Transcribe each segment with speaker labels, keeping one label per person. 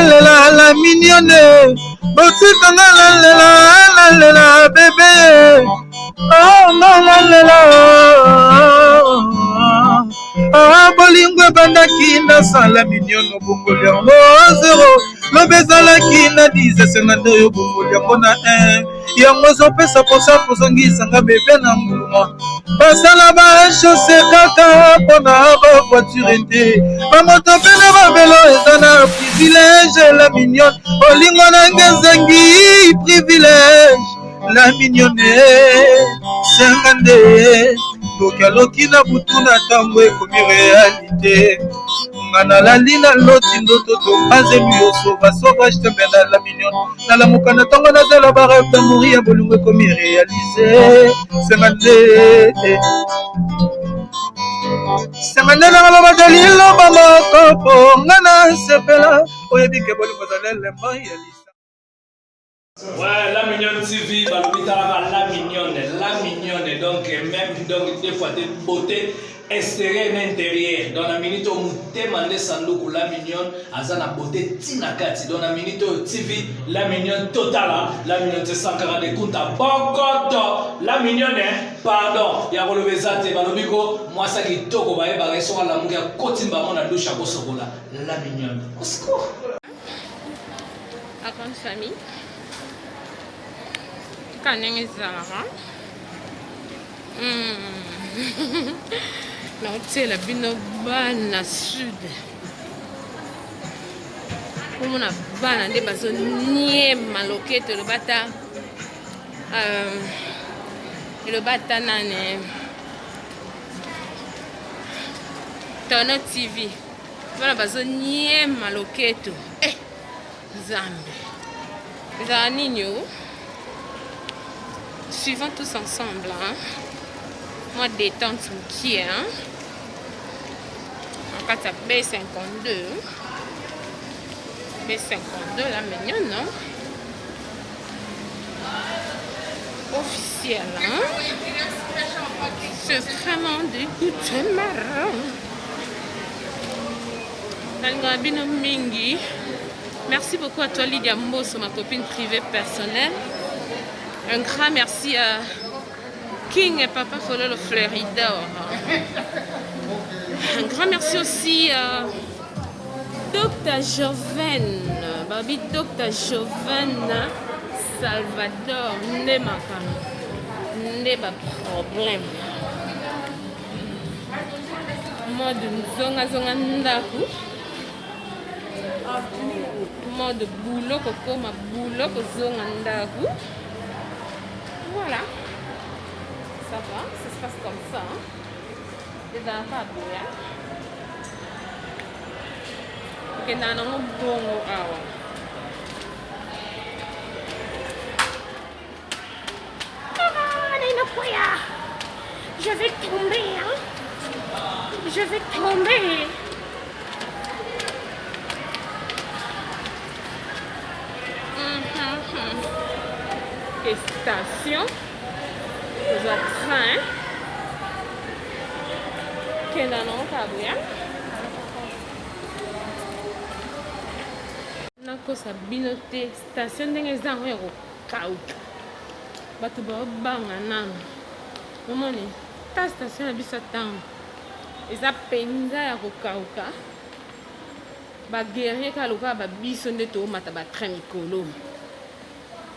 Speaker 1: la mignonne. Botikanga la bébé. Oh ah bolingo bandaki na sala mignonne bongoli yango 0 lobe ezalaki na 10 52 oyo bongoli yango na 1 yango ezopesa posa kozongisanga bebe na mbuma basala bashose kaka mpona bavoiture te bamoto mpe na babelo eza na privilege la mignonne bolingo nange ezengi privilege la mignonne senga nde tokaloki na butu na ntango ekomi realite nga nalali na loti ndoto topanzemi yoso basauvage tembe na la mignonne nalamuka na ntango nazala bareve d'amour ya bolingo ekomi réalise senga nde senga nde nanga babata liloba moko mpo nga nasepela oyebike bolingo zalelemba ya lisa.
Speaker 2: Ouais, la mignonne TV, la mignonne, donc même donc des fois des beautés extérieures et intérieures. Dans la minute où tu demandé Sandoku la mignonne, azana beauté tinakati. Dans la minute où TV, la mignonne totale, la mignonne de Sankara de Kunta Bokoto, la mignonne, pardon, ya relevé zate, balobiko, moi ça qui toko bae ba reso la muga kotimba mona douche à Bosogola, la mignonne. Au secours.
Speaker 3: À grande famille. Kaneng ezalaka naotiela bino bana sud komona bana nde bazoniema loketo elobata nane Tono TV bana bazoniema loketo Zambe ezala nini o. Suivons tous ensemble, hein. Moi détente qui est, hein. En cas B52. B52, la mignonne, non? Officiel, hein. C'est vraiment des goûts marrants. Nalgabino Mingi. Merci beaucoup à toi Lydia Mbosso, ma copine privée personnelle. Un grand merci à King et Papa Folo le Fleuridor. Un grand merci aussi à Dr Joven, Babi Dr Joven Salvador Nemaka. N'est pas problème. Mode zonga ndaku. Mode boulot koko ma boulot zonga ndaku. Voilà, ça va, ça se passe comme ça. Hein. Et dans la table, hein. Ok, dans un bon hour. Je vais tomber, hein. Je vais tomber. Station, vous êtes train, qui est dans notre cabria. Nako sabinote station ndenge zango ya kokauka. Bato babanga nano. Momoni, ta station ya biso tango. Eza penza ya kokauka. Ba guerrier ka loka ba biso nde to mata ba train mikolo.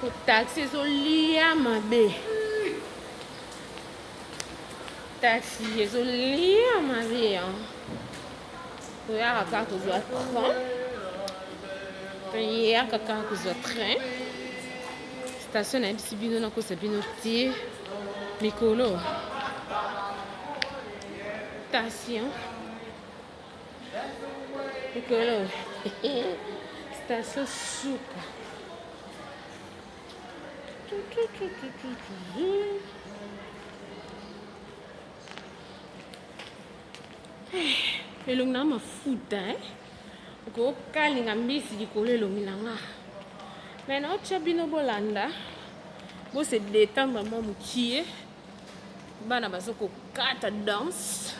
Speaker 3: O taxi ezolia mabe. Taxi ezolia mabe. Toyaka kaka kozwa train. Toyaka kaka kozwa train. Station na bisi bino nakosa bino tie mikolo. Station. Mikolo. Station suka. Elongi na mafuta okokalinga mbisi likolo elongi na nga me naotya bino bolanda bose détendre mwa mokie bana bazo kokata danse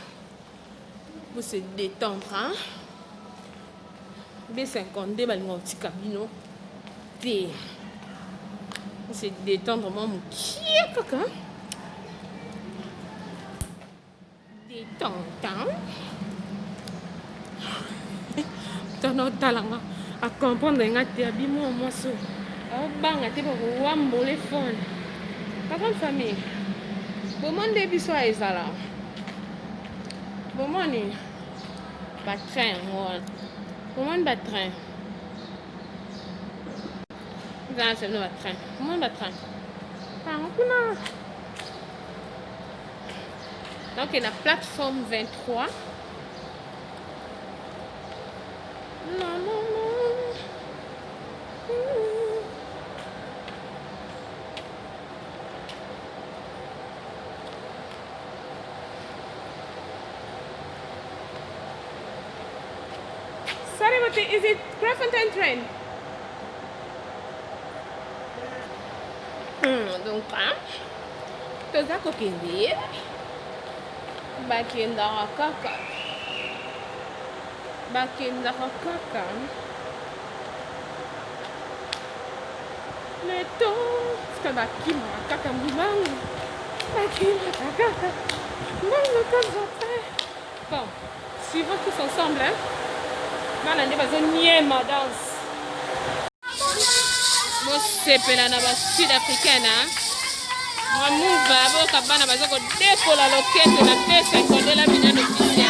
Speaker 3: bose détendre B52 balinga kotika bino te. C'est détendre mwa mokie kaka. Détente. Tana otalanga acomprendre nga te abimo mwaso aobanga te bakowambole fone kaka famille bomoni biso ezala bomoni batrain yango wana bomoni batrain ezala sebino batrain bomoni batrain yango kuna donc na plateforme 23. Non, non, non. Sorry, but is it Graffontein train? Donc, toza kokende bakendaka kaka le temps ska bakimaka kaka mbangu bakimaka kaka mbangu comme ça. Bon, suivons tous ensemble, hein. Bana nde bazoniema danse bosepela na basud africaine mwamuva boka bana baza kodekola loketo na pesa ekondela minano officiel.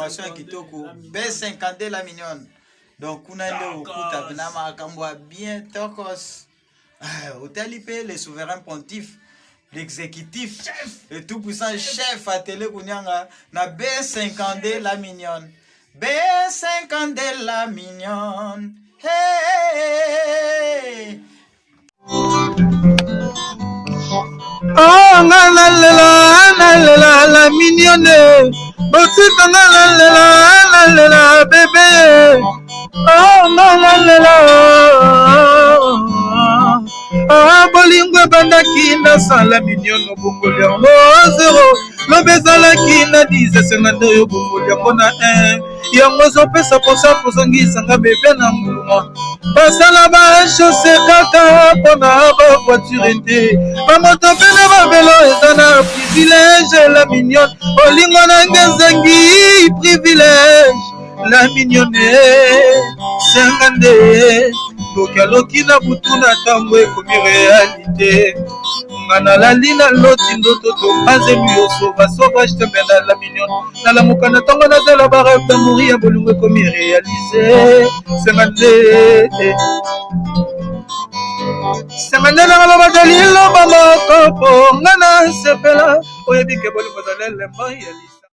Speaker 4: information ya kitoko B50 la mignonne. Donc kuna nde okuta na makambo bien tokos. Hôtel IP le souverain pontife, l'exécutif, le tout puissant chef à télé kunyanga na B50 la mignonne. B50 la mignonne. Hey.
Speaker 1: Oh, la mignonne. Botika la bébé. Oh, ah, bolingo bandaki na sala mignonne bongoli yango 0 lobe ezalaki na 10 esenga nde oyo bongoli yango na 1 yango ezopesa posa kozongisanga bebe na mbuma basala bashose kaka mpona bavoiture te bamoto mpe na bavelo eza na privilege la mignonne bolingo nange ezangi privilege la mignonne senga nde lokaloki na butu na ntango ekomi realite nga nalali na loti ndoto topanzemi yo sauvage tembe na la mignonne nalamuka na ntango nazala bareve damori ya bolingo ekomi réalise senga nde nangaloba daliloba moko mpo nga na sepela oyebike bolingo zala elembo ya lisa